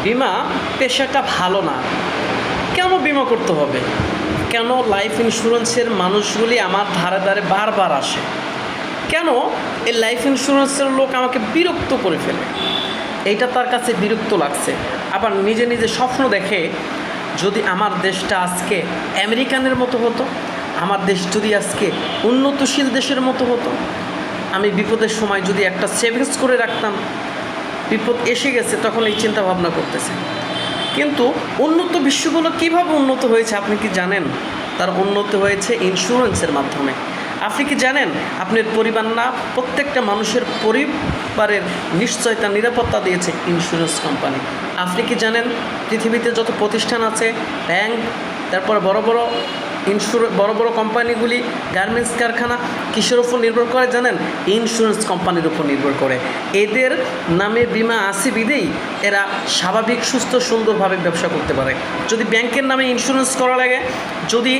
বিমা পেশাটা ভালো না। কেন বিমা করতে হবে? কেন লাইফ ইন্স্যুরেন্সের মানুষগুলি আমার ধারে ধারে বারবার আসে? কেন এই লাইফ ইন্স্যুরেন্সের লোক আমাকে বিরক্ত করে ফেলে? এইটা তার কাছে বিরক্ত লাগছে। আবার নিজে নিজে স্বপ্ন দেখে, যদি আমার দেশটা আজকে আমেরিকানের মতো হতো, আমার দেশ যদি আজকে উন্নতশীল দেশের মতো হতো, আমি বিপদের সময় যদি একটা সেভিংস করে রাখতাম, বিপদ এসে গেছে তখন এই চিন্তা ভাবনা করতেছে। কিন্তু উন্নত বিশ্বগুলো কীভাবে উন্নত হয়েছে আপনি কি জানেন? তার উন্নত হয়েছে ইন্স্যুরেন্সের মাধ্যমে। আপনি কি জানেন আপনার পরিবার না, প্রত্যেকটা মানুষের পরিবারের নিশ্চয়তা নিরাপত্তা দিয়েছে ইন্স্যুরেন্স কোম্পানি? আপনি কি জানেন পৃথিবীতে যত প্রতিষ্ঠান আছে, ব্যাংক, তারপর বড় বড় কোম্পানিগুলি, গার্মেন্টস কারখানা কিসের উপর নির্ভর করে জানেন? ইন্স্যুরেন্স কোম্পানির উপর নির্ভর করে। এদের নামে বিমা আছে বিধেই এরা স্বাভাবিক সুস্থ সুন্দরভাবে ব্যবসা করতে পারে। যদি ব্যাংকের নামে ইন্স্যুরেন্স করা লাগে, যদি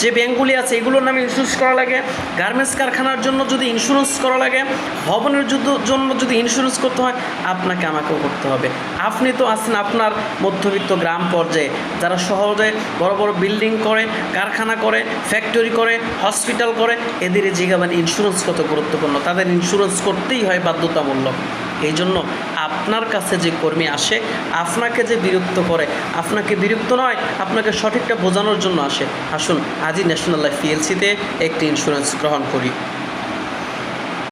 যে ব্যাংকগুলি আছে এগুলোর নামে ইন্স্যুরেন্স করা লাগে, গার্মেন্টস কারখানার জন্য যদি ইন্স্যুরেন্স করা লাগে, ভবনের জন্য যদি ইন্স্যুরেন্স করতে হয়, আপনাকে আমাকেও করতে হবে। আপনি তো আছেন আপনার মধ্যবিত্ত গ্রাম পর্যায়ে, যারা শহরে বড় বড় বিল্ডিং করে, কারখানা করে, ফ্যাক্টরি করে, হসপিটাল করে, এদের এই জায়গা ইন্স্যুরেন্স কত গুরুত্বপূর্ণ, তাদের ইন্স্যুরেন্স করতেই হয় বাধ্যতামূলক। এই জন্য আপনার কাছে যে কর্মী আসে, আপনাকে যে বিরক্ত করে, আপনাকে বিরক্ত নয়, আপনাকে সঠিকটা বোঝানোর জন্য আসে। আসুন আজই ন্যাশনাল লাইফ পিএলসিতে একটি ইন্স্যুরেন্স গ্রহণ করি।